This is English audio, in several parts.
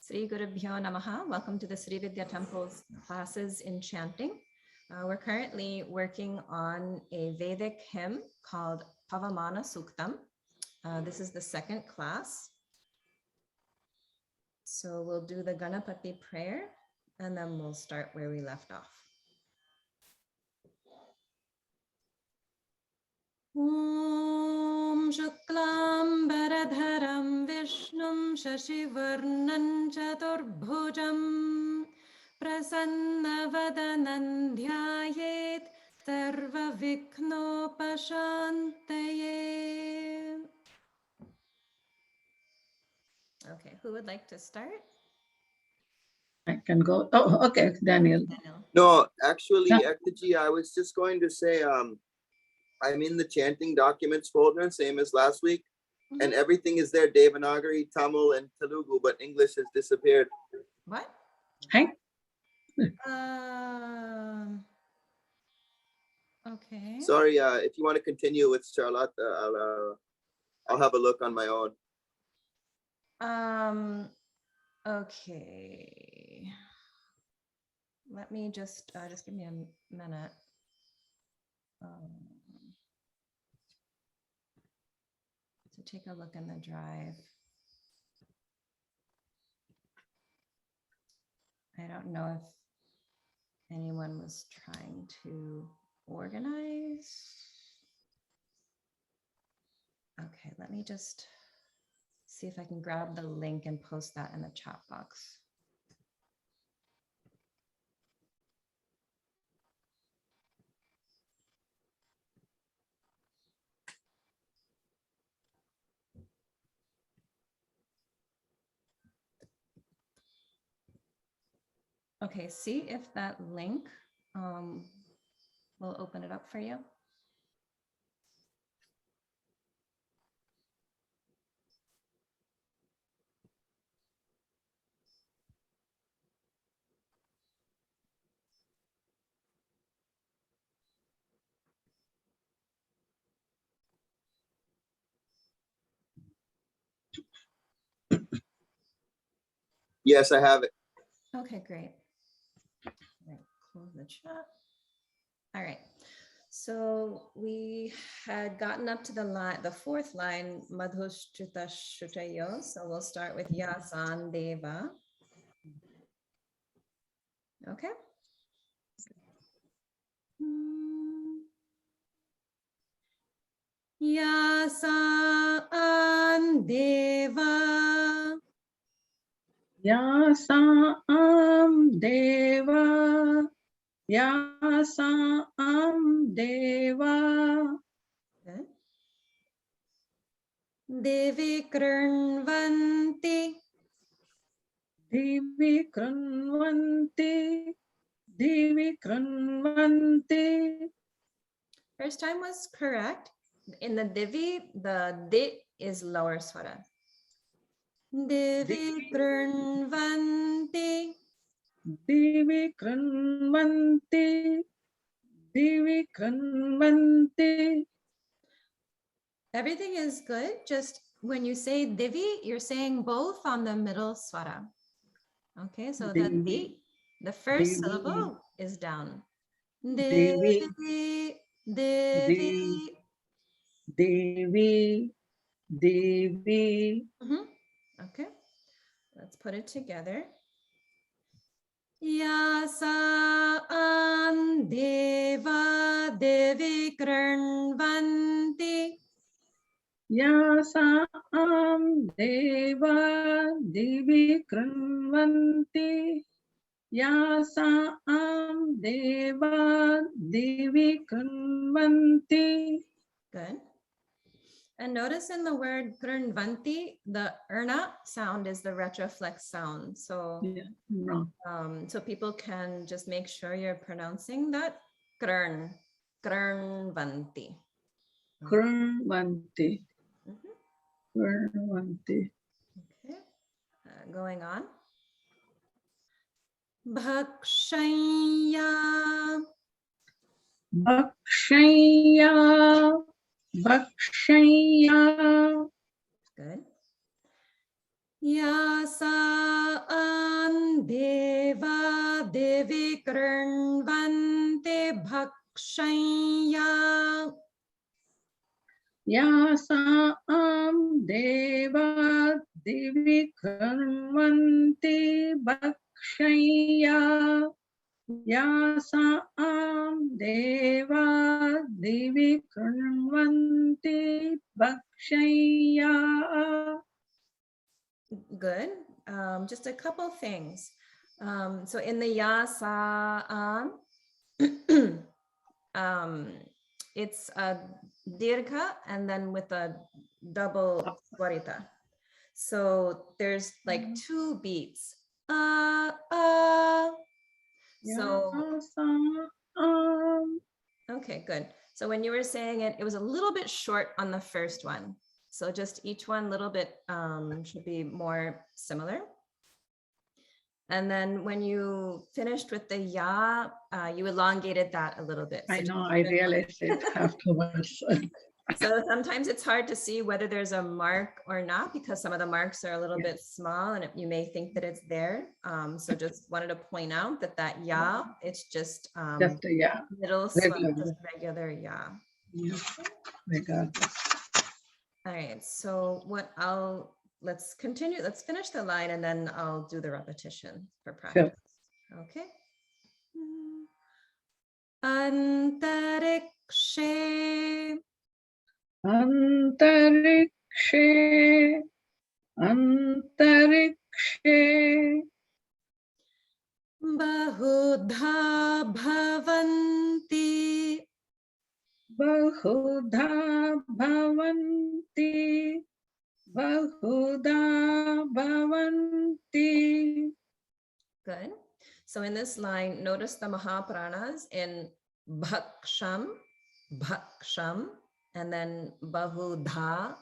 Sri Gurubhyo Namaha. Welcome to the Sri Vidya Temple's classes in chanting. We're currently working on a Vedic hymn called Pavamana Suktam. This is the second class. So we'll do the Ganapati prayer and then we'll start where we left off. Om Shuklam Baradharam Vishnum Shashivarnan Chaturbhujam Prasanna Vadanam Dhyayet Sarva Viknopashantaye. Okay, who would like to start? I can go. Oh, okay, Daniel. No, actually, Ektaji, I was just going to say, I'm in the chanting documents folder, same as last week, and everything is there, Devanagari, Tamil, and Telugu, but English has disappeared. What? Hi. Okay. Sorry, if you want to continue with Charlotte, I'll have a look on my own. Okay. Let me just give me a minute. To take a look in the drive. I don't know if anyone was trying to organize. Okay, let me just see if I can grab the link and post that in the chat box. Okay, see if that link will open it up for you. Yes, I have it. Okay, great. Close the chat. All right. So we had gotten up to the fourth line, Madhushchuta Shutayo. So we'll start with Yasan Deva. Okay. Yasan Deva. Yasam Deva. Yasam Deva. Good. Devi Krunvanti. Devi Krunvanti. Devi Krunvanti. First time was correct. In the Divi, the Di is lower swara. Devi Krunvanti. Devi Krunvanti. Devi Krunvanti. Everything is good. Just when you say Divi, you're saying both on the middle swara. Okay, so the Di, the first syllable is down. Devi, Devi, Devi, Devi. Okay, let's put it together. Yasam Deva Devi Krunvanti. Yasam Deva Devi Krunvanti. Yasam Deva Devi Krunvanti. Good. And notice in the word Krunvanti, the erna sound is the retroflex sound. So, so people can just make sure you're pronouncing that Krunvanti. Krunvanti. Krunvanti. Okay, going on. Bhakshaya. Bhakshaya. Bhakshaya. Good. Yasam Yasaam deva divi karmanti bhakshaya. Yasaam deva divi karmanti bhakshaya. Good. Just a couple things. So in the yasa, it's a dirgha and then with a double swarita. So there's like two beats. So Yasaam. okay, good. So when you were saying it, it was a little bit short on the first one. So just each one a little bit should be more similar. And then when you finished with the ya, you elongated that a little bit. I So know, I realized it afterwards. so sometimes it's hard to see whether there's a mark or not because some of the marks are a little bit small and you may think that it's there. So just wanted to point out that that ya, it's just Just a yeah. middle Regular. just regular ya. Yeah, I got it. All right, so let's continue. Let's finish the line and then I'll do the repetition for practice. Okay. Antarikshe. Antarikshe. Antarikshe. Bahudha bhavanti. Bahudha bhavanti. Bahudha bhavanti. Good. So in this line, notice the Mahapranas in bhaksham, bhaksham, and then bahudha,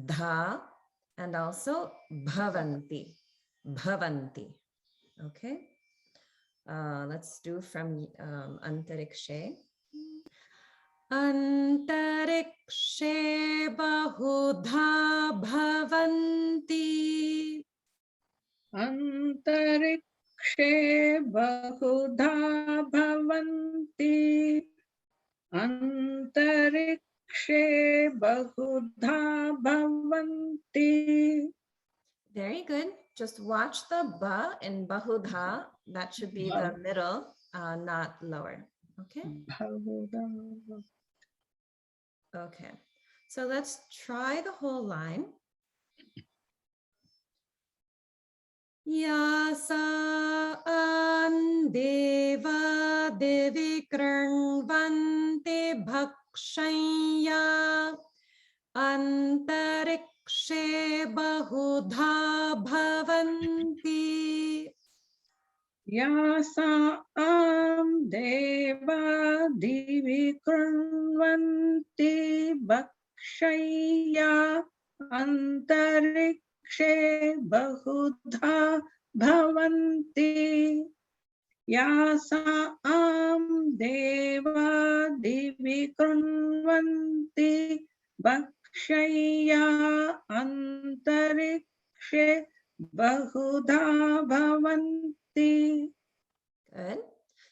dha, and also bhavanti, bhavanti. Okay. Let's do from antarikshe. Antarikshe bahudha bhavanti. Antarikshe bahudha bhavanti. Antarikshe bahudha bhavanti. Very good. Just watch the ba in bahudha. That should be the middle, not lower. Okay. Okay. So let's try the whole line. Yasa an deva devi kranvante bhakshaya antarikshe bahudha bhavanti. Yasa am deva divi kurvanti bhakshaya antarikshe bahudha bhavanti. Yasa am deva divi kurvanti bhakshaya antarikshe bahudha bhavanti. Good.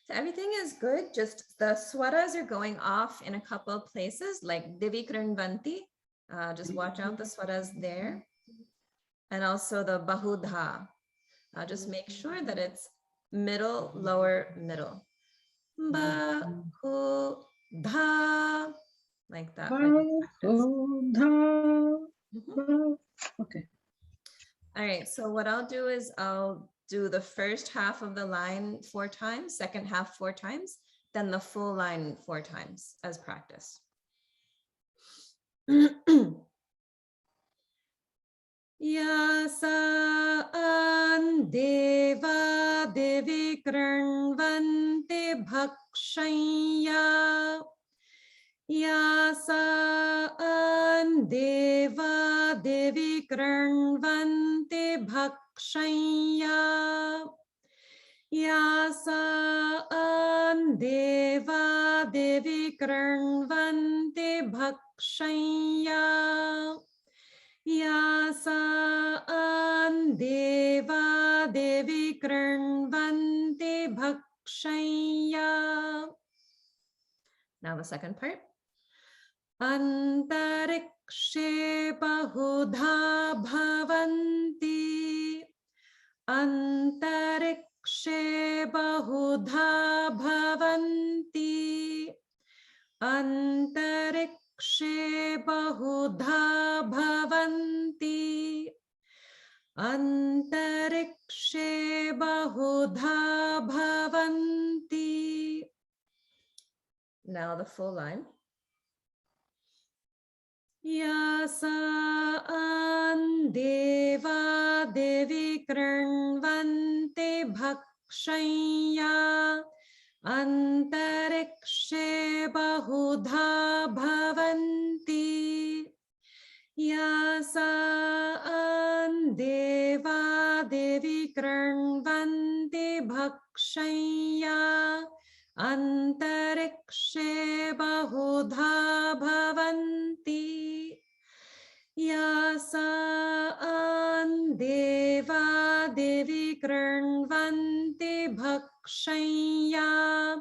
So everything is good. Just the swaras are going off in a couple of places like Divi Kranvanti. Just watch out the swaras there. And also the Bahudha. Just make sure that it's middle, lower, middle. Bahudha. Like that. Okay. All right. So what I'll do is I'll do the first half of the line 4 times, second half 4 times, then the full line 4 times as practice. Yasa an deva devi kranvante bhakshaya. Yasa an deva devi kranvante bhakshaya. Yasa an deva devi kranvante bhakshaya. Yasa an deva devi kranvante bhakshaya. Now the second part. Antarikshe bahudha bhavanti. Antarikshe bahudha bhavanti. Antarikshe bahudha bhavanti. Antarikshe bahudha bhavanti. Now the full line. Yasaan deva devi kranvante bhakshaya antarikshe bahudha bhavanti. Yasaan deva devi kranvante bhakshaya antarikshe bahudha bhavanti. Yasaan deva devi kranvante bhakshaya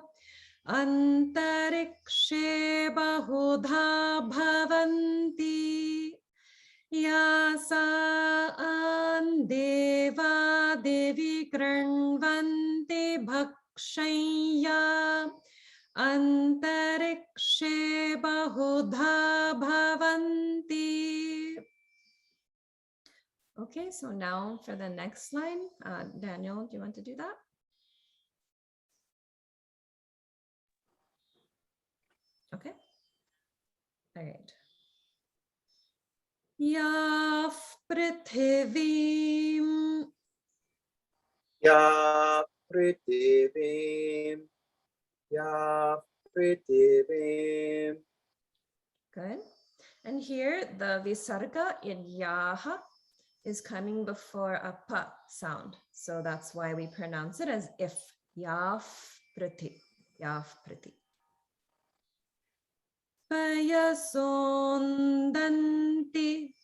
antarikshe bahudha bhavanti. Yasaan deva devi kranvante bhakshaya antarikshe bahudha bhavanti. Okay, so now for the next line, Daniel, do you want to do that? Okay. All right. Yaf prithivim. Ya prithivim. Ya prithivim. Good. And here the visarga in yaha is coming before a pa sound. So that's why we pronounce it as if. Yaf priti. Yaf priti. Payasondanti.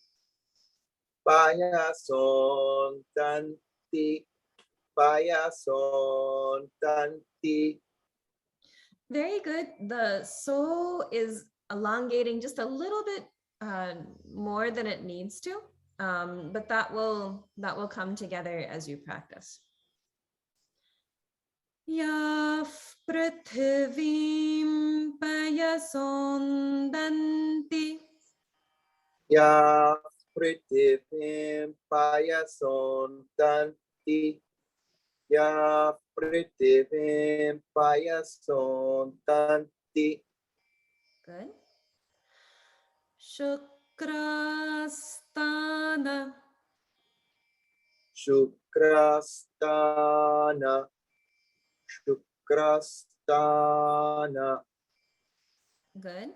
Payasontanti. Payasontanti. Very good. The so is elongating just a little bit more than it needs to, but that will come together as you practice. Yaf prithivim payasondanti. Ya prithivim payasontanti. Ya prithivim payasontanti. Good. Shukrastana. Shukrastana. Shukrastana. Good.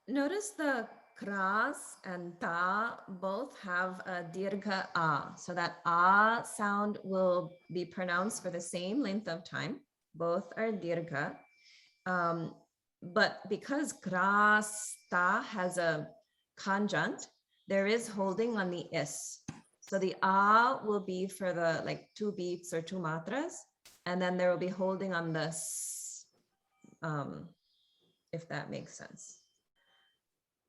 Notice the kras and ta both have a dirgha a. So that a sound will be pronounced for the same length of time. Both are dirgha. But because krasta has a conjunct, there is holding on the is. So the a will be for the like 2 beats or 2 matras, and then there will be holding on the s, if that makes sense.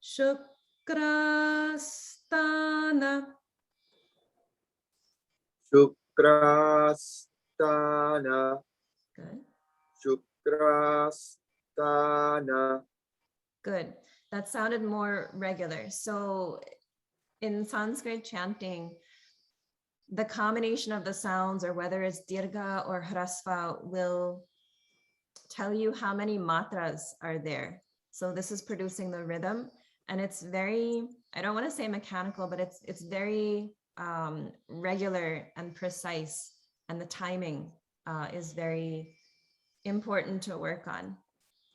Shukrastana. Shukrastana. Good. Shukrastana. Good. That sounded more regular. So in Sanskrit chanting, the combination of the sounds, or whether it's dirgha or hrasva, will tell you how many matras are there. So this is producing the rhythm, and it's very, I don't want to say mechanical, but it's very regular and precise, and the timing is very important to work on.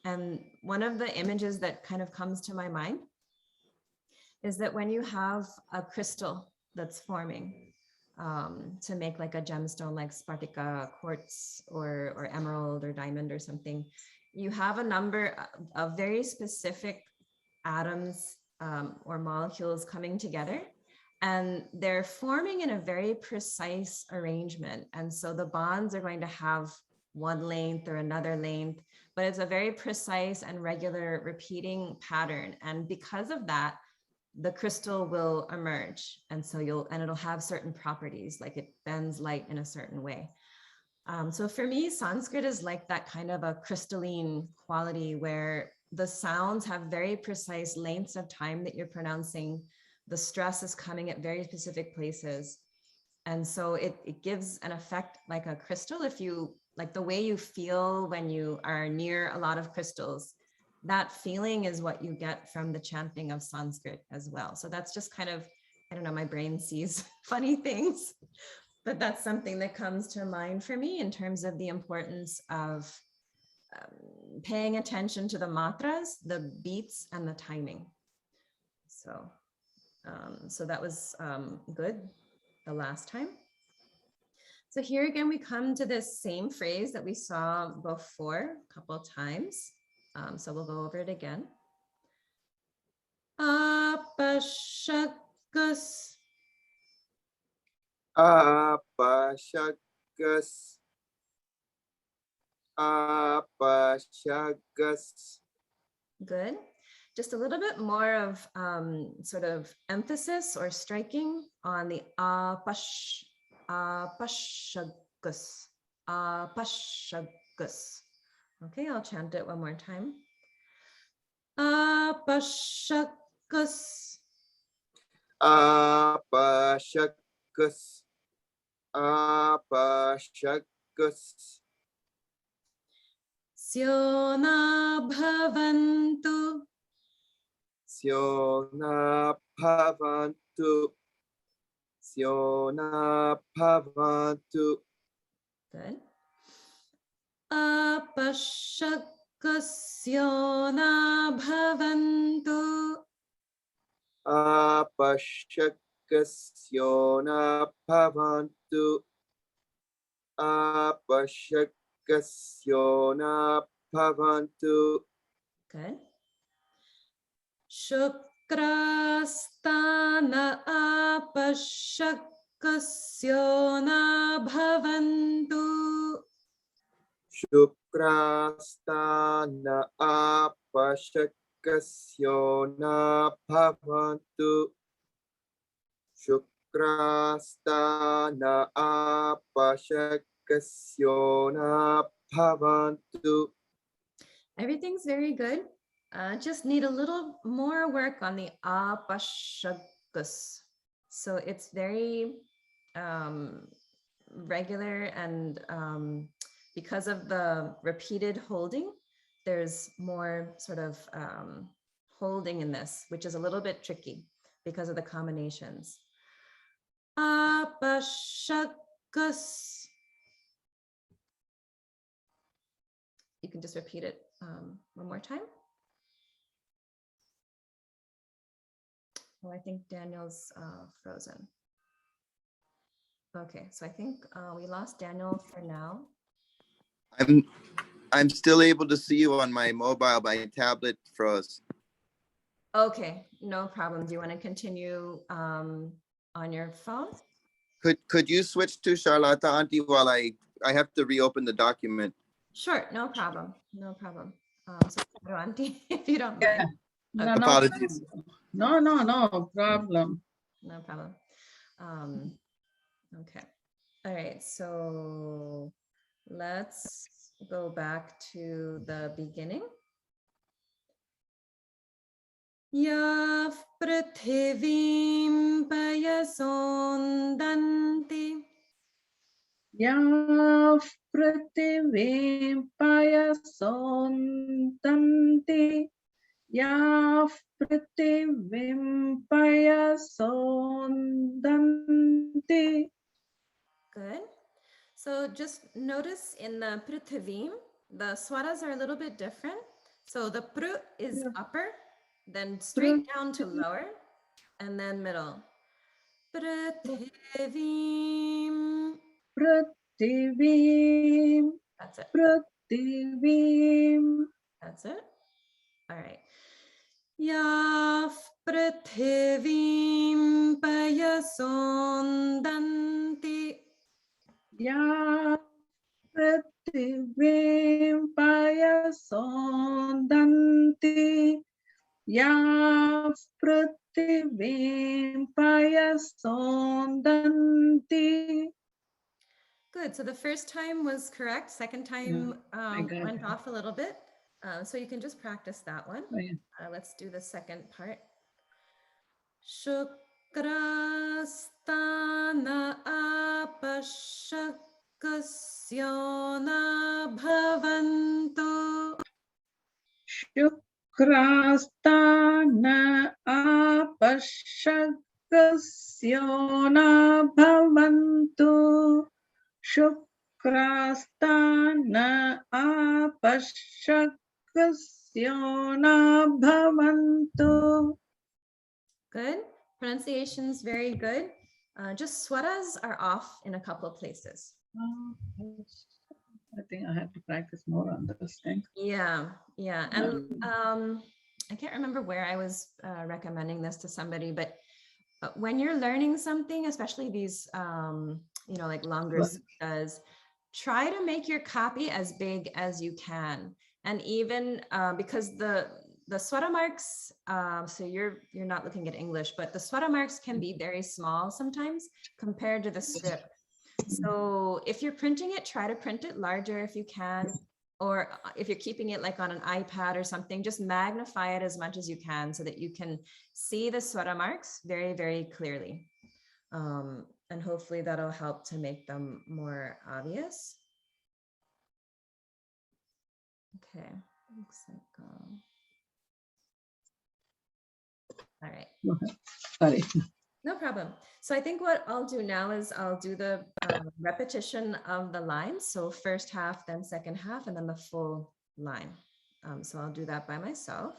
And one of the images that kind of comes to my mind is that when you have a crystal that's forming to make like a gemstone like spartica, quartz, or emerald or diamond or something, you have a number of very specific atoms or molecules coming together, and they're forming in a very precise arrangement. And so the bonds are going to have one length or another length, but it's a very precise and regular repeating pattern. And because of that, the crystal will emerge. And so it'll have certain properties, like it bends light in a certain way. So for me, Sanskrit is like that kind of a crystalline quality where the sounds have very precise lengths of time that you're pronouncing. The stress is coming at very specific places. And so it gives an effect like a crystal. If you like the way you feel when you are near a lot of crystals, that feeling is what you get from the chanting of Sanskrit as well. So that's just kind of, I don't know, my brain sees funny things, but that's something that comes to mind for me in terms of the importance of paying attention to the matras, the beats, and the timing. So, so that was good the last time. So here again, we come to this same phrase that we saw before a couple of times. So we'll go over it again. Apashakas. Apashakas. Apashakas. Good. Just a little bit more of sort of emphasis or striking on the apashakas. Apashakas. Okay, I'll chant it one more time. Apashakas. Apashakas. Apashakas. Syona bhavantu. Syona bhavantu. Syona bhavantu. Good. Apashakasyona bhavantu. Apashakasyona bhavantu. Apashakasyona bhavantu. Good. Shukrastana apashakasyona bhavantu. Shukrastana apashakasyona bhavantu. Shukrastana apashakasyona bhavantu. Everything's very good. Just need a little more work on the apashakas. So it's very regular, and because of the repeated holding, there's more sort of holding in this, which is a little bit tricky because of the combinations. Apashakas. You can just repeat it one more time. Oh, I think Daniel's frozen. Okay, so I think we lost Daniel for now. I'm still able to see you on my mobile. My tablet froze. Okay, no problem. Do you want to continue on your phone? Could you switch to Charlotte Auntie while I have to reopen the document? Sure, no problem. No problem. So Auntie, if you don't Yeah. mind. No, Okay. Apologies. no problem. No problem. Okay. All right. So let's go back to the beginning. Yav prithivim payasondanti. Yav prithivim payasontanti. Yav prithivim payasondanti. Good. So just notice in the prithivim, the swaras are a little bit different. So the pru is upper, then straight down to lower, and then middle. Prithivim. Prithivim. That's it. Prithivim. That's it. All right. Yav prithivim payasondanti. Yav prithivim prithivim payasondanti. Ya prithivim payasondanti. Good. So the first time was correct. Second time got went it. off a little bit. So you can just practice that one. Oh, yeah. Let's do the second part. Shukrastana apashakasyona bhavantu. Shukrastana apashakasyona bhavantu. Shukrastana apashakasyona bhavantu. Good. Pronunciation's very good. Just swaras are off in a couple of places. I think I have to practice more on this thing. Yeah, yeah. And I can't remember where I was recommending this to somebody, but when you're learning something, especially these, like longer suttas, try to make your copy as big as you can. And even because the swara marks, so you're not looking at English, but the swara marks can be very small sometimes compared to the script. So if you're printing it, try to print it larger if you can, or if you're keeping it like on an iPad or something, just magnify it as much as you can so that you can see the swara marks very, very clearly. And hopefully that'll help to make them more obvious. Okay, looks like, all right. Sorry. No problem. So I think what I'll do now is I'll do the repetition of the lines. So first half, then second half, and then the full line. So I'll do that by myself.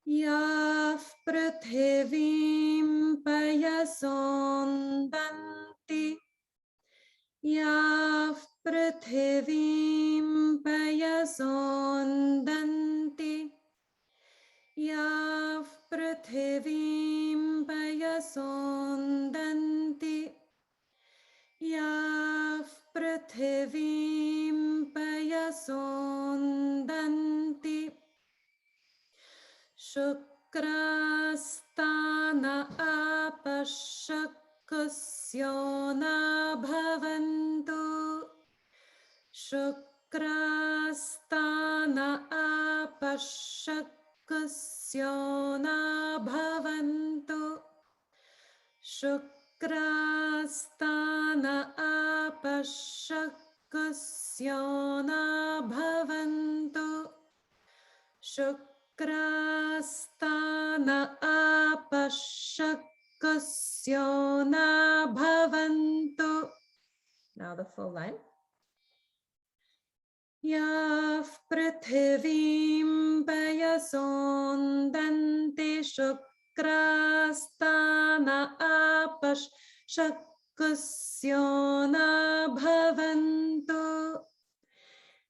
Yaf prithivim payasondanti. Yaf prithivim payasondanti. Yav prithivim payasondanti. Yav prithivim payasondanti. Shukrastana apashakasyona bhavantu. Shukrastana apashakasyona bhavantu. Shukrastana apashakasyona bhavantu. Shukrastana apashakasyona bhavantu. Now the full line. Yav prithivim payasondanti. Shukrastana apashakasyona bhavantu.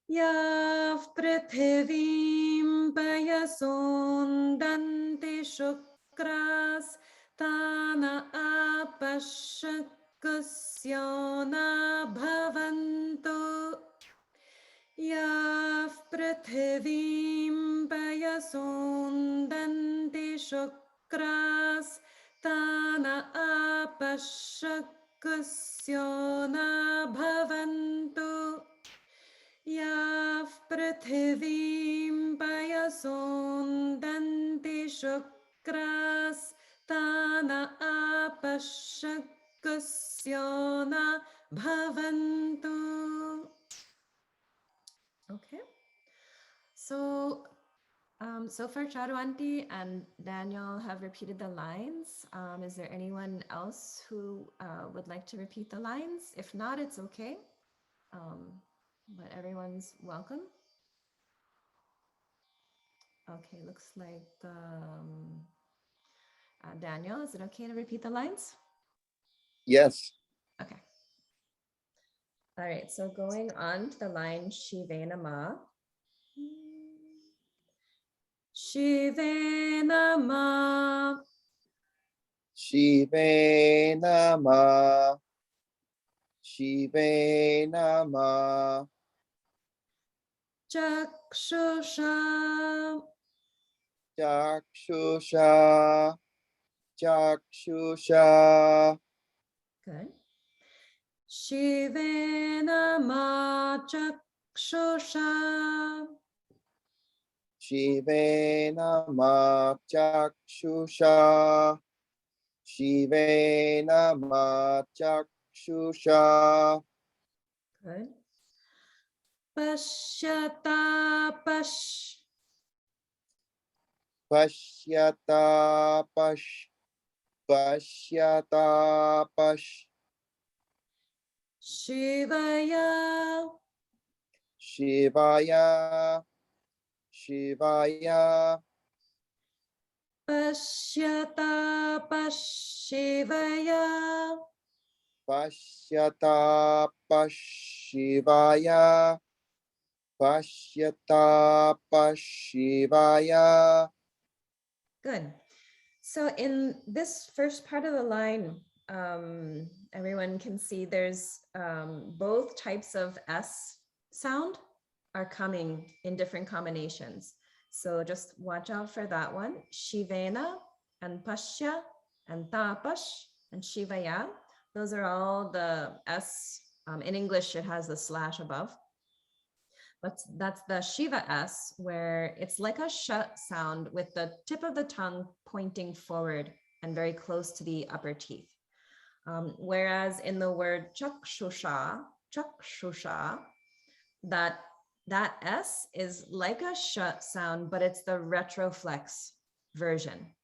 Yav prithivim payasondanti. Shukrastana apashakasyona bhavantu. Yav prithivim payasondanti. Shukrastana apashakasyona bhavantu. Yav prithivim payasondanti. Shukrastana apashakasyona bhavantu. Okay, so so far Charu Aunty and Daniel have repeated the lines. Is there anyone else who would like to repeat the lines? If not, it's okay, but everyone's welcome. Okay, looks like Daniel, is it okay to repeat the lines? Yes. Okay. All right, so going on to the line Shive Nama. Shive Nama. Shive Nama. Shive Nama. Chakshusha. Chakshusha. Chakshusha. Good. Shive Nama Chakshusha. Shive Nama Chakshusha. Shive Nama Chakshusha. Good. Pashyata Pash. Pashyata Pash. Pashyata Pash. Shivaya. Shivaya. Shivaya. Pashyata Pashivaya. Pashyata Pashivaya. Pashyata Pashivaya. Good. So in this first part of the line, everyone can see there's both types of S sound are coming in different combinations. So just watch out for that one. Shivena and Pashya and Tapash and Shivaya. Those are all the S. In English, it has the slash above. But that's the Shiva S, where it's like a sh sound with the tip of the tongue pointing forward and very close to the upper teeth. Whereas in the word chakshusha, that S is like a sh sound, but it's the retroflex version.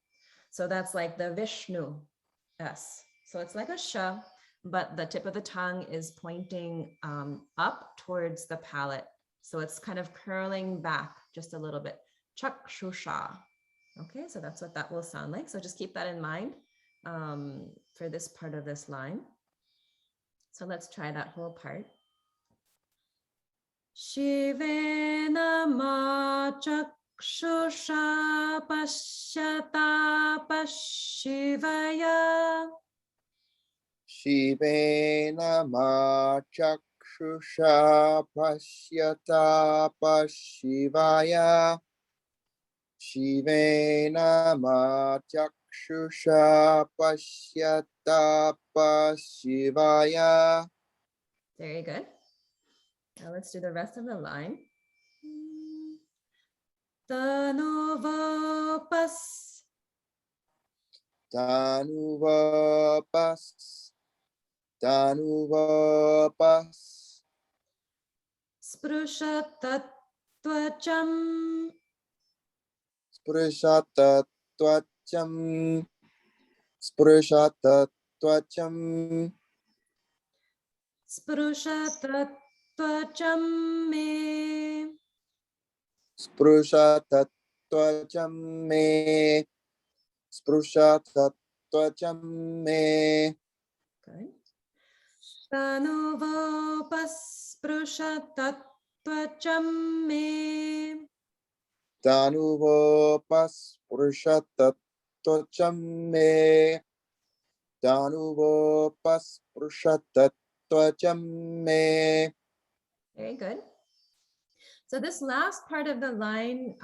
So that's like the Vishnu S. So it's like a sh, but the tip of the tongue is pointing up towards the palate. So it's kind of curling back just a little bit. Chakshusha. Okay, so that's what that will sound like. So just keep that in mind for this part of this line. So let's try that whole part. Shivena ma chakshusha pashyata pashivaya. Shivena ma chakshusha pashyata pashivaya. Shivena ma chakshusha pashyata pashivaya. Very good. Now let's do the rest of the line. Tanuvapas. Tanuvapas. Tanuvapas. Sprushatattvacham. Sprushatattvacham. Sprushatattvacham. Sprushatattvacham me. Sprushatattvacham me. Sprushatattvacham me. Good. Tanuvapas sprushatattvacham me. Tanuvopas prushatattvacham me. Tanuvopas prushatattvacham me. Very good. So this last part of the line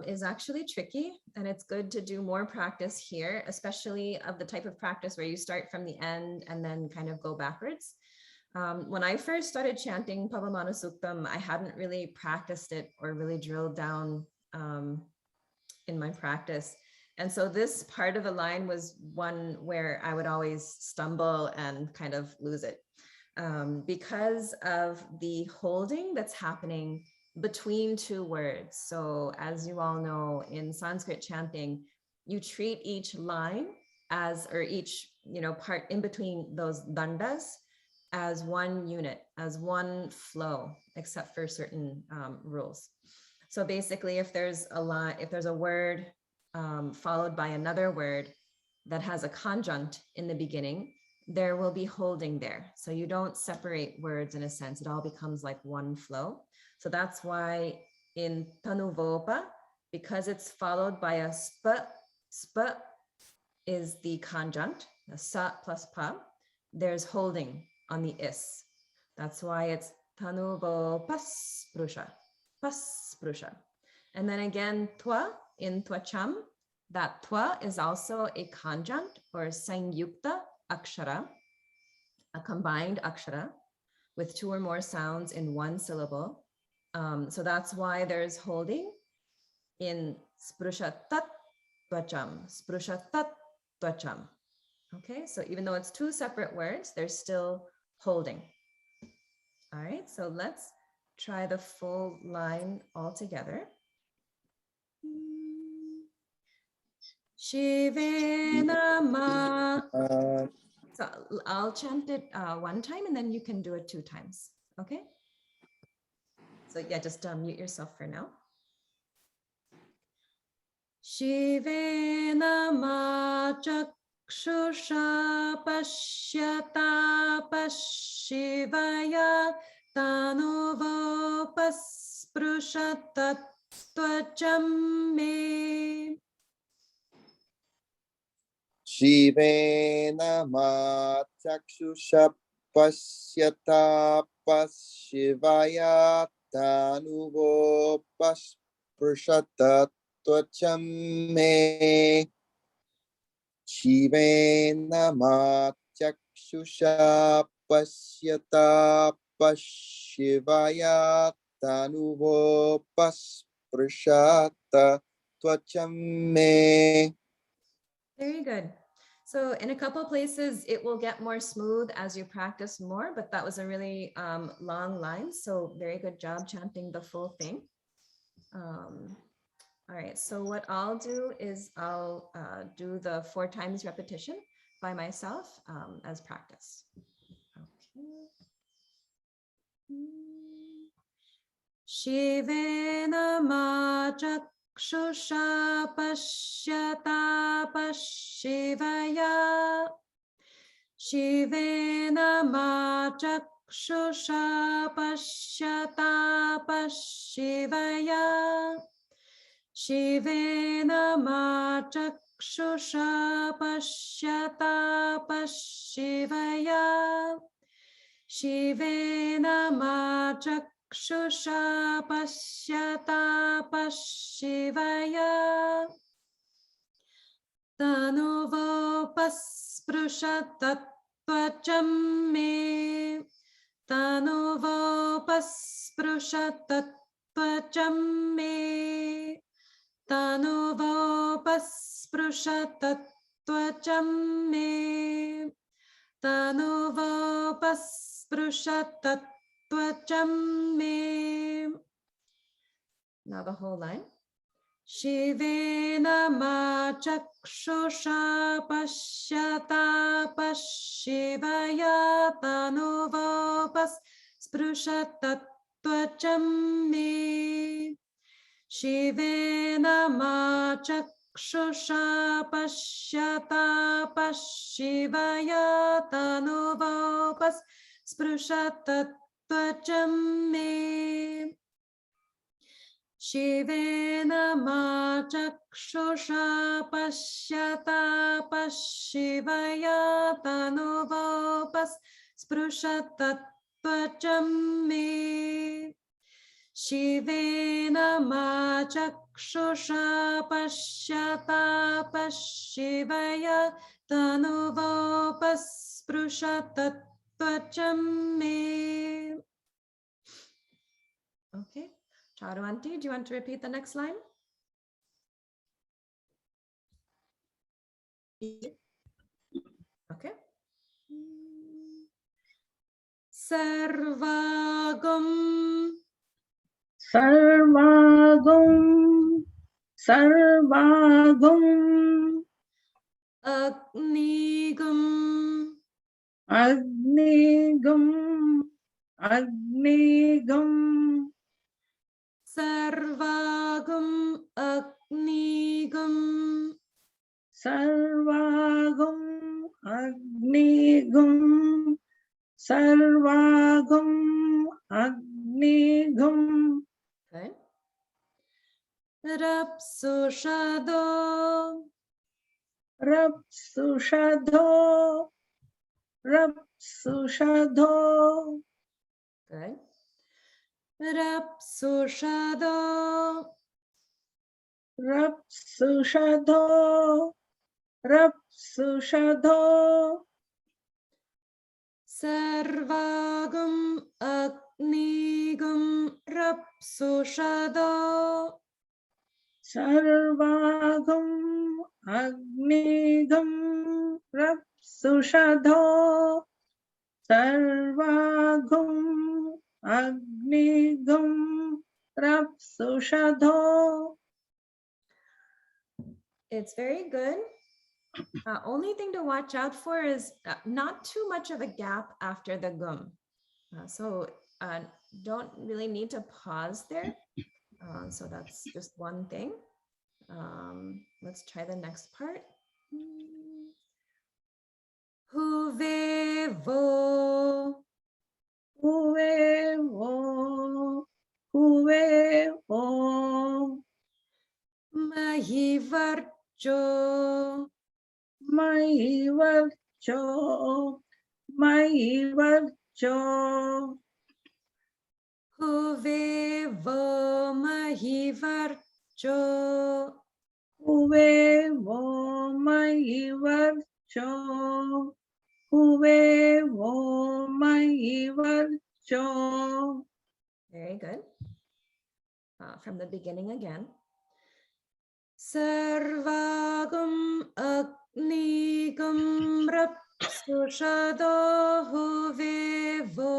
is actually tricky, and it's good to do more practice here, especially of the type of practice where you start from the end and then kind of go backwards. When I first started chanting Pavamana Suktam, I hadn't really practiced it or really drilled down in my practice. And so this part of the line was one where I would always stumble and kind of lose it because of the holding that's happening between two words. So as you all know, in Sanskrit chanting, you treat each line as, or each, part in between those dandas as one unit, as one flow, except for certain rules. So basically, if there's a line, if there's a word followed by another word that has a conjunct in the beginning, there will be holding there. So you don't separate words in a sense, it all becomes like one flow. So that's why in Tanuvopa, because it's followed by a sp is the conjunct, a sa plus pa, there's holding on the is. That's why it's tanuvo pasprusha, pasprusha. And then again, twa in twacham, that twa is also a conjunct or sanyukta akshara, a combined akshara with two or more sounds in one syllable. So that's why there's holding in sprusha tat twacham, sprusha tat twacham. Okay, so even though it's two separate words, they're still holding. All right, so let's try the full line all together. Shive Nama. So I'll chant it one time and then you can do it 2 times. Okay. So yeah, just mute yourself for now. Shive Nama Chakshusha Pashyata Pashivaya Tanuvo Pasprushatat Twacham me. Shivena Chakshusha Pasyata Pasivaya Tanuvo Pasprushatat Twacham me. Shivena Chakshusha Pasyata Pasivaya Tanuvo Pasprushatat Twacham me. Very good. So in a couple of places, it will get more smooth as you practice more, but that was a really long line. So very good job chanting the full thing. All right, so what I'll do is I'll do the 4 times repetition by myself as practice. Okay. Shivena Chakshusha Pashyata Pashivaya. Shivena Chakshusha Pashyata Pashivaya. Shivena Chakshusha Pashyata Pashivaya. Shivena Chakshusha Pashyata Pashivaya. Tanuvo Pasprushatat Twacham me. Tanuvo Pasprushatat Twacham me. Tanuvo Pasprushatat Twacham me. Tanuvo Pasprushatat Twacham me. Now the whole line. Shivena Chakshusha Pashyata Pashivaya Tanuvo Pasprushatat Twacham me. Shivena Chakshusha Pashyata Pashivaya Tanuvo Pasprushatat Twacham me. Shivena Chakshusha Pashyata Pashivaya Tanuvo Pasprushatat Twacham me. Shivena Chakshusha Pashyata Pashivaya Tanuvo Pasprushatat Twacham me. Okay. Charu Aunty, do you want to repeat the next line? Okay. Sarvagam. Sarvagam. Sarvagam. Agnigam. Agnigam. Agnigam. Sarvagam Agnigam. Sarvagam. Agnigam. Sarvagam. Agnigam. Okay. Rapsushado. Rapsushado. Rapsushado. Good. Rapsushado. Rapsushado. Rapsushado. Sarvagam Agnigam Rapsushado. Sarvagam Agnigam Rapsushado. Sarvagam Agnigam Rapsushado. It's very good. Only thing to watch out for is not too much of a gap after the gum. So don't really need to pause there. So that's just one thing. Let's try the next part. Huvevo. Huvevo. Huvevo. Mahivarcho. Mahivarcho. Mahivarcho. Huvevo Mahivarcho. Huvevo Mahivarcho. Huvevo Mahivarcho. Very good. From the beginning again. Sarvagam Agnigam Rapsushado Huvevo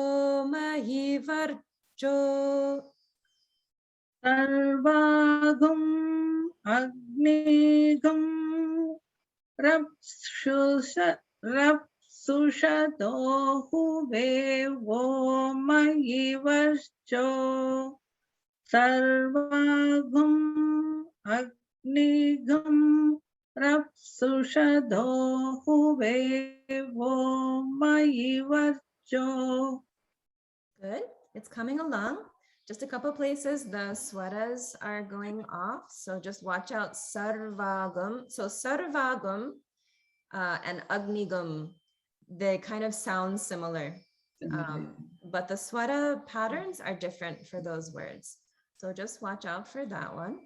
Mahivarcho. Sarvagam Agnigam Rapsushado Huvevo Mahivarcho. Sarvagam Agnigam Rapsushado Huvevo Mahivarcho. Good. It's coming along. Just a couple places the swaras are going off. So just watch out. Sarvagam. So sarvagam and agnigam, they kind of sound similar. But the swara patterns are different for those words. So just watch out for that one.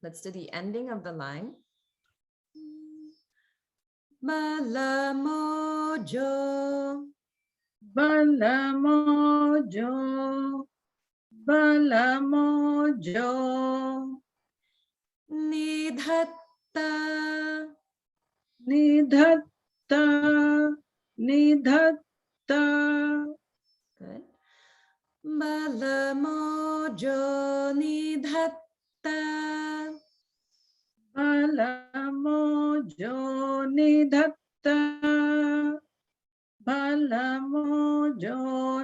Let's do the ending of the line. Balamojo. Balamojo. Balamojo. Nidhatta. Nidhatta. Nidhatta. Good. Balamojo nidhatta. Balamojo nidhatta. Balamojo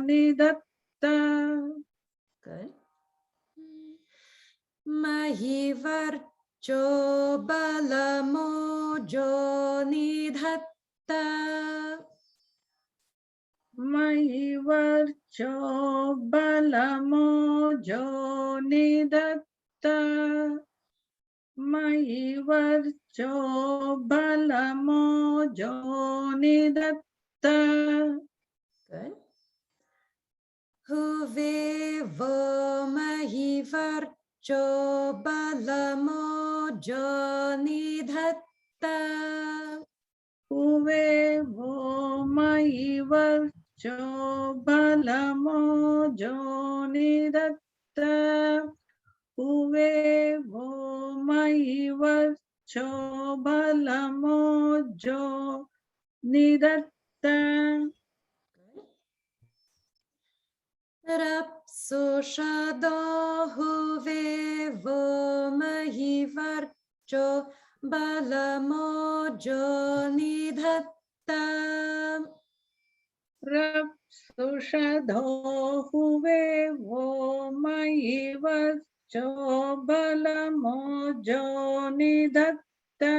nidhatta. Good. Mahivarcho balamojo nidhatta. Mahivarcho balamojo nidhatta. Mahivarcho balamojo nidhatta. Good. Huvevo mahivarcho balamojo nidhatta. Huvevo mahivarcho balamojo nidhatta. Huvevo mahivarcho balamojo nidhatta. Rapsushado huvevo mahivarcho balamojo nidhatta. Rapsushado huvevo mahivarcho balamojo nidhatta.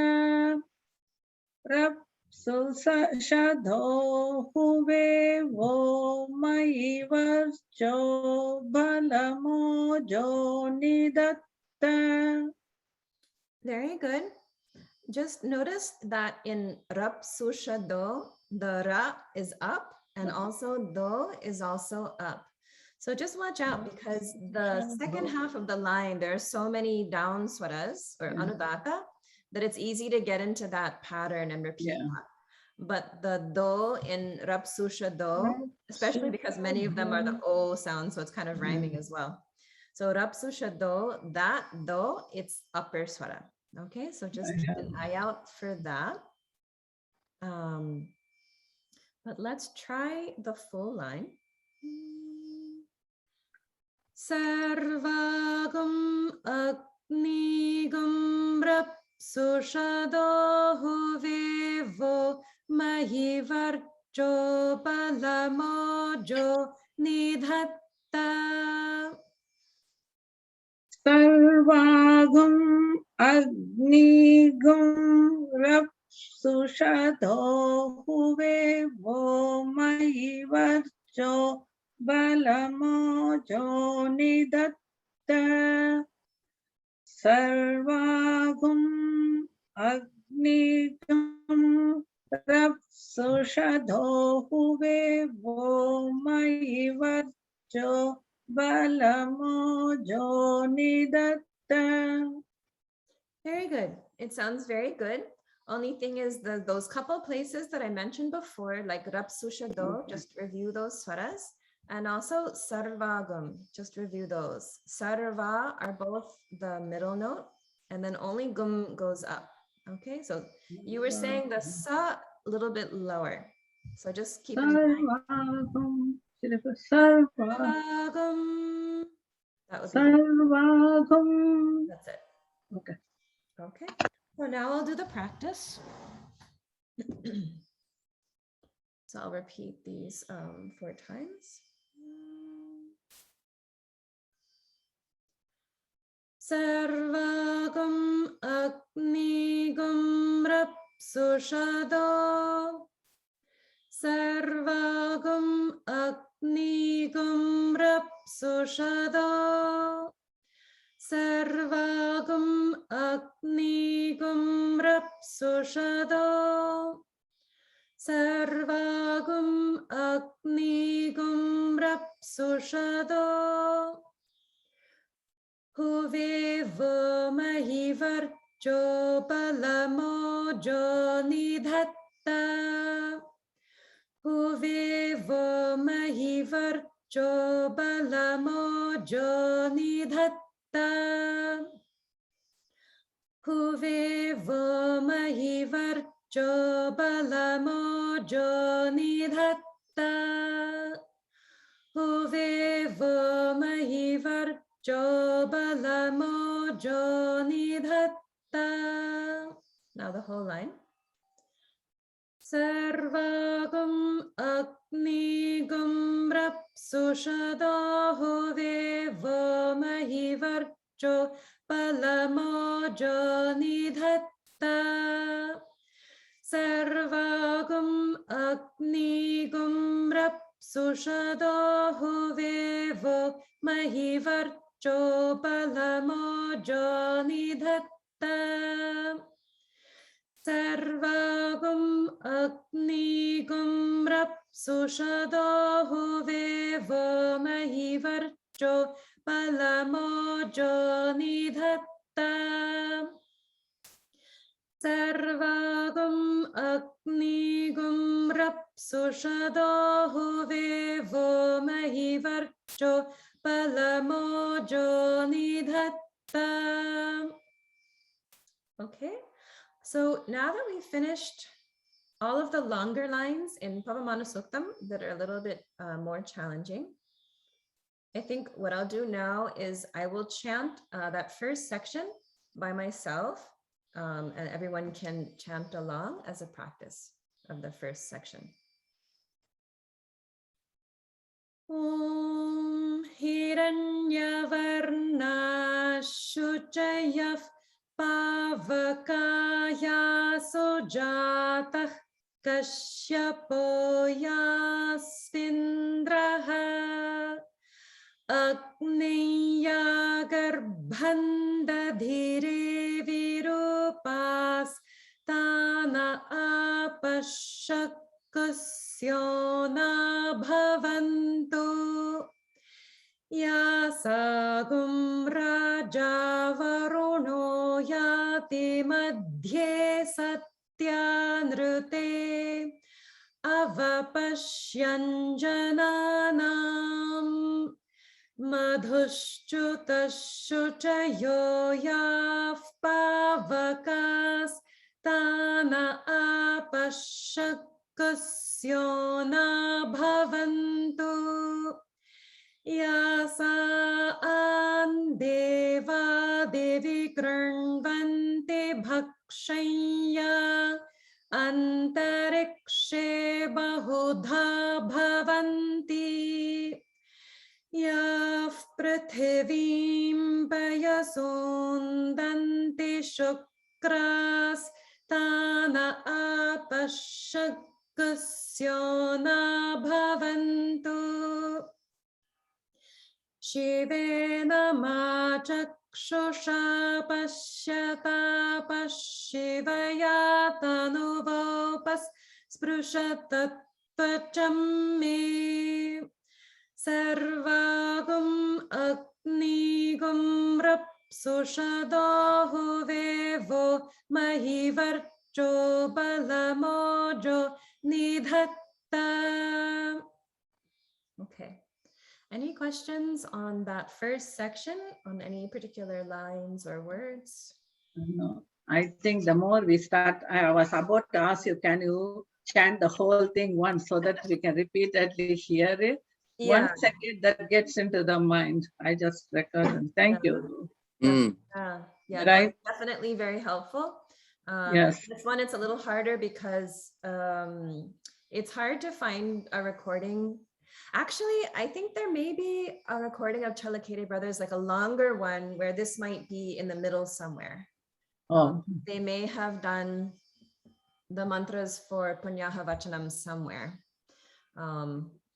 Rapsushado huvevo mahivarcho balamojo nidhatta. Very good. Just notice that in Rapsushado, the ra is up and also do is also up. So just watch out because the second half of the line, there are so many down swaras or anudata that it's easy to get into that pattern and repeat that. But the do in Rapsusha do, especially because many of them are the O sound, so it's kind of rhyming as well. So Rapsusha do, that do, it's upper swara. Okay, so just keep an eye out for that. But let's try the full line. Sarvagam Agnigam Rapsushado Huvevo Mahivarjo Balamojo Nidhatta. Sarvagam Agnigam Rapsushado Huvevo Mahivarjo Balamojo Nidatta. Sarvagam Agnigam Rapsushado Huvevo Mahivarjo Balamojo Nidatta. Very good. It sounds very good. Only thing is those couple places that I mentioned before, like Rapsusha do, just review those swaras. And also Sarvagam, just review those. Sarva are both the middle note, and then only gum goes up. Okay, so you were saying the sa a little bit lower. So just keep in mind. Sarvagam. That would be Sarvagam. That's it. Okay. Okay. So now I'll do the practice. So I'll repeat these 4 times. Sarvagam Agnigam Rapsushado. Sarvagam Agnigam Rapsushado. Sarvagam Agnigam Rapsushado. Sarvagam Agnigam Rapsushado. Huvevo Mahivarjo Balamojo Nidhatta. Huvevo Mahivarjo Balamojo Nidhatta. Huvevo Mahivarjo Balamojo Nidhatta. Huvevo Mahivarjo Balamojo Nidhatta. Now the whole line. Sarvagam Agnigam Rapsushado Huvevo Mahivarjo Balamojo Nidhatta. Sarvagam Agnigam Rapsushado Huvevo Mahivarjo Balamojo Nidhatta. Sarvagam Agnigam Rapsushado Huvevo Mahivarjo Balamojo Nidhatta. Sarvagam Agnigam Rapsushado Huvevo Mahivarjo Balamojo Nidhatta. Okay. So now that we've finished all of the longer lines in Pavamana Suktam that are a little bit more challenging, I think what I'll do now is I will chant that first section by myself, and everyone can chant along as a practice of the first section. Om Hiranyavarna Shuchayaf Pavakaya Sujatah Kashyapo Yasvindraha Agniya Garbhanda Dhire Virupas Tana Apashakus na bhavantu. Yasagum raja varuno yati madhye satyanrute avapashyanjananam madhushchutashuchayo yaf pavakas tana apashakasyo na bhavantu. Yasa deva devi kranvante bhakshaya antarikshe bahudha bhavanti. Yaf prithivim payasundante shukras tana apashakasyo na bhavantu. Shivena machakshusha pashyata pashivaya tanuvopas sprushatattvacham me sarvagum agnigum rapsushadahu vevo mahivarcho balamojo nidhatta. Okay. Any questions on that first section, on any particular lines or words? No, I think the more we start, I was about to ask you, can you chant the whole thing once so that we can repeatedly hear it? Yeah. 1 second that gets into the mind. I just recorded. Thank you. Mm. Yeah, Right. that's definitely very helpful. Yes. This one, it's a little harder because it's hard to find a recording. Actually, I think there may be a recording of Chalakere Brothers, like a longer one where this might be in the middle somewhere. Oh, They may have done the mantras for Punyaha Vachanam somewhere.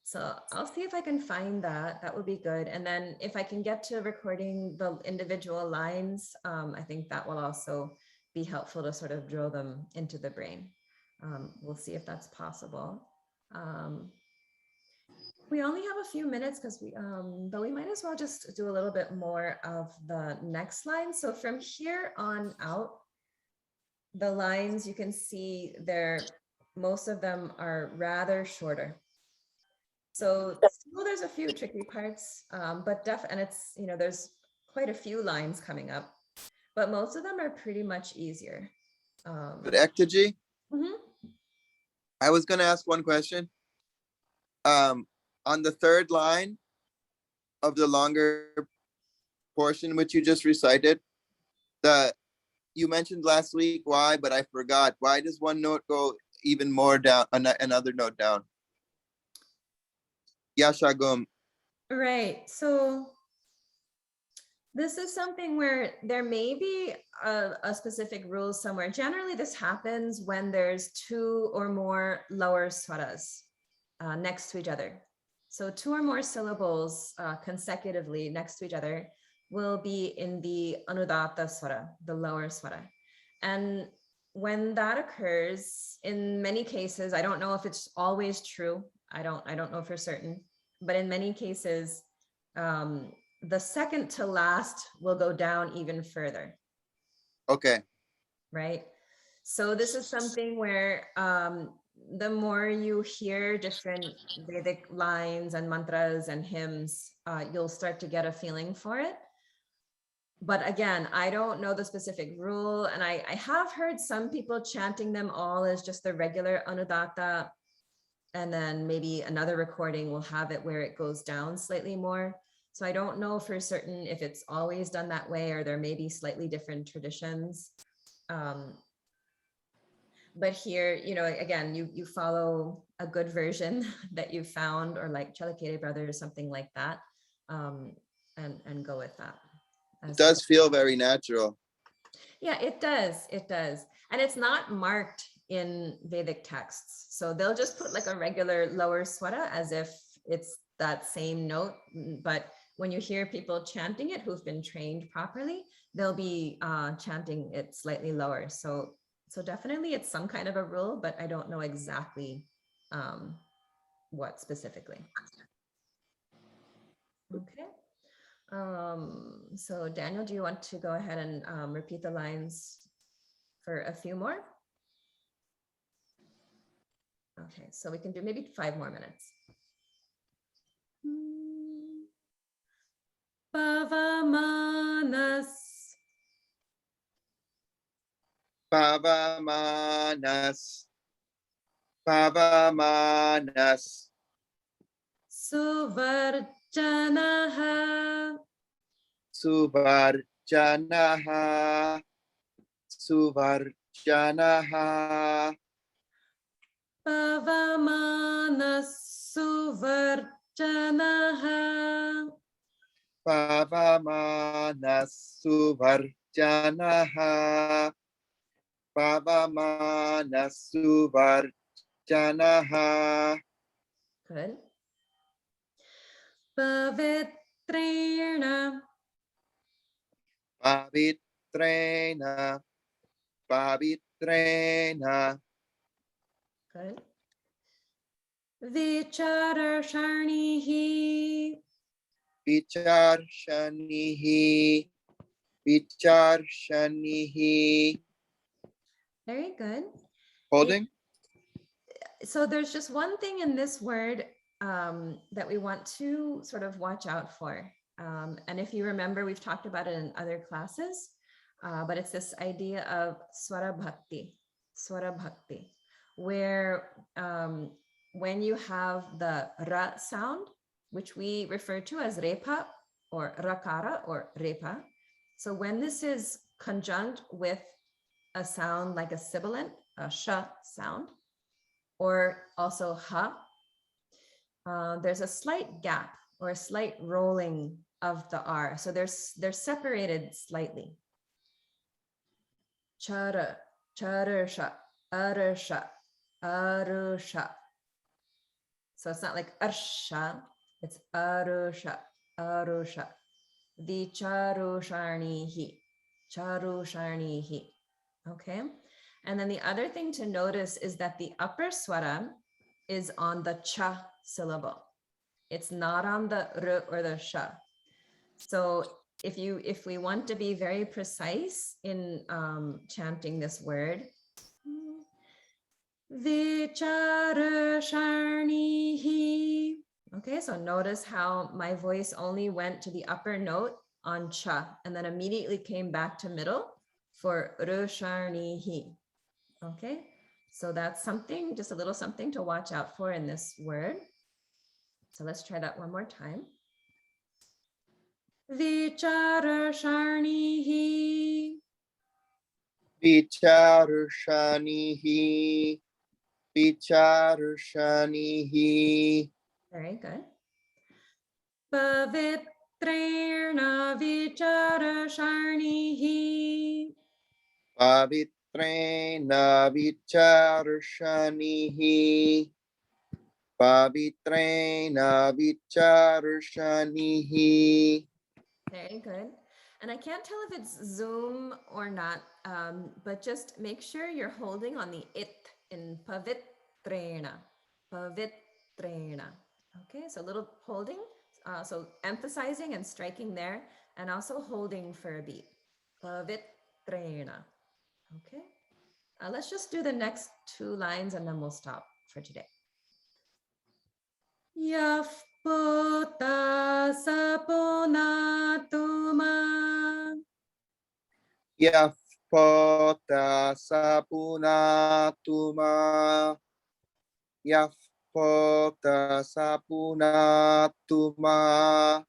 So I'll see if I can find that. That would be good. And then if I can get to recording the individual lines, I think that will also be helpful to sort of drill them into the brain. We'll see if that's possible. We only have a few minutes because but we might as well just do a little bit more of the next line. So from here on out, the lines you can see most of them are rather shorter. So still there's a few tricky parts, but and it's, there's quite a few lines coming up, but most of them are pretty much easier. But Ektaji, I was going to ask one question. On the third line of the longer portion, which you just recited, you mentioned last week why, but I forgot. Why does one note go even more down, another note down? Yashagum. Right. So this is something where there may be a specific rule somewhere. Generally, this happens when there's two or more lower swaras next to each other. So two or more syllables consecutively next to each other will be in the Anudatta swara, the lower swara. And when that occurs, in many cases, I don't know if it's always true. I don't know for certain, but in many cases, the second to last will go down even further. Okay. Right. So this is something where the more you hear different Vedic lines and mantras and hymns, you'll start to get a feeling for it. But again, I don't know the specific rule. And I have heard some people chanting them all as just the regular Anudatta. And then maybe another recording will have it where it goes down slightly more. So I don't know for certain if it's always done that way, or there may be slightly different traditions. But here, again, you follow a good version that you found, or like Chalakere Brothers, something like that, and go with that. It does feel very natural. Yeah, it does. It does. And it's not marked in Vedic texts. So they'll just put like a regular lower swara as if it's that same note. But when you hear people chanting it who've been trained properly, they'll be chanting it slightly lower. So definitely it's some kind of a rule, but I don't know exactly what specifically. Okay. So Daniel, do you want to go ahead and repeat the lines for a few more? Okay, so we can do maybe 5 more minutes. Pavamanas, Pavamanas, Pavamanas, Suvarjanaha, Suvarjanaha, Suvarjanaha, Pavamanas, Suvarjanaha, Pavamanas, Suvarjanaha, Pavamanas, Suvarjanaha, good. Pavitrena, Pavitrena, Pavitrena, good. Vicharashanihi, Vicharshanihi, Vicharshanihi. very good. Holding? So there's just one thing in this word that we want to sort of watch out for. And if you remember, we've talked about it in other classes, but it's this idea of swara bhakti, where when you have the ra sound, which we refer to as repa or rakara or repa. So when this is conjunct with a sound like a sibilant, a sha sound, or also ha, there's a slight gap or a slight rolling of the R. So they're separated slightly. Chara, charasha, arasha, arusha. So it's not like arsha, it's arusha, arusha. Vicharushanihi, charushanihi. Okay. And then the other thing to notice is that the upper swara is on the cha syllable. It's not on the r or the sha. So if we want to be very precise in chanting this word, Vicharashanihi. Okay, so notice how my voice only went to the upper note on cha and then immediately came back to middle for rusharnihi. Okay, so that's something, just a little something to watch out for in this word. So let's try that one more time. Vicharashanihi. Vicharushanihi, Vicharushanihi, Very good. Pavitrena vicharashanihi. Pavitrena Vicharushanihi, Pavitrena Vicharushanihi. Very good. And I can't tell if it's Zoom or not, but just make sure you're holding on the it in pavitrena. Pavitrena. Okay, so a little holding. So emphasizing and striking there, and also holding for a beat. Pavitrena. Okay. Let's just do the next 2 lines and then we'll stop for today. Yafpota saponatuma. Yafpota sapunatuma, Yafpota sapunatuma,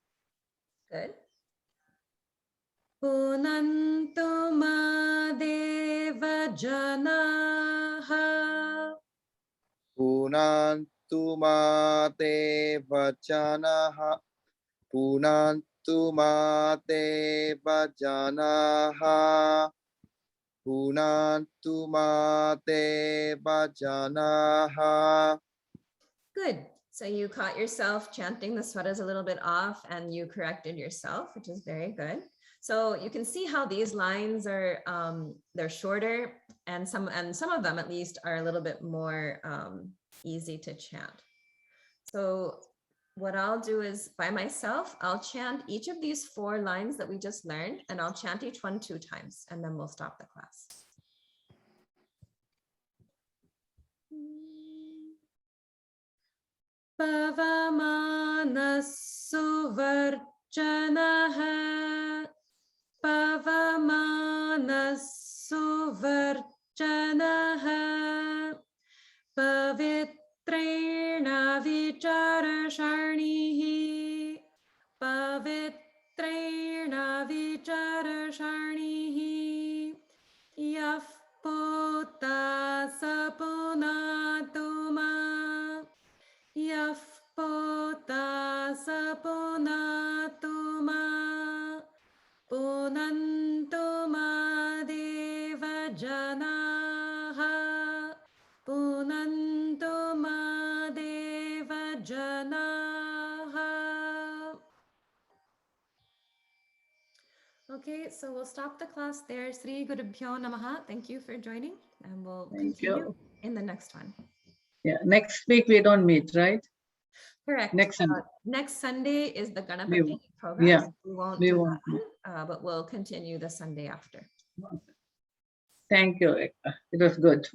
Good. Punantuma deva janaha. Punantuma devajanaha, Punantuma devajanaha, Punantuma devajanaha. Good. So you caught yourself chanting the swaras a little bit off and you corrected yourself, which is very good. So you can see how these lines are, they're shorter and some of them at least are a little bit more easy to chant. So what I'll do is by myself, I'll chant each of these 4 lines that we just learned, and I'll chant each one 2 times, and then we'll stop the class. Pavamana suvarjanaha, Pavamana suvarjanaha, Pavitrena vicharashanihi, Pavitrena vicharashanihi, Yaf pota sapunatuma, Yaf pota sapunatuma, Punantuma deva janaha, Punantuma deva janaha. Okay, so we'll stop the class there. Sri Gurubhyo Namaha. Thank you for joining, and we'll Thank continue you. in the next one. Yeah, next week we don't meet, right? Correct. Next Sunday. Next Sunday is the We Ganapati won't- program. yeah, So we won't we do won't that one, but we'll continue the Sunday after. Thank you. It was good.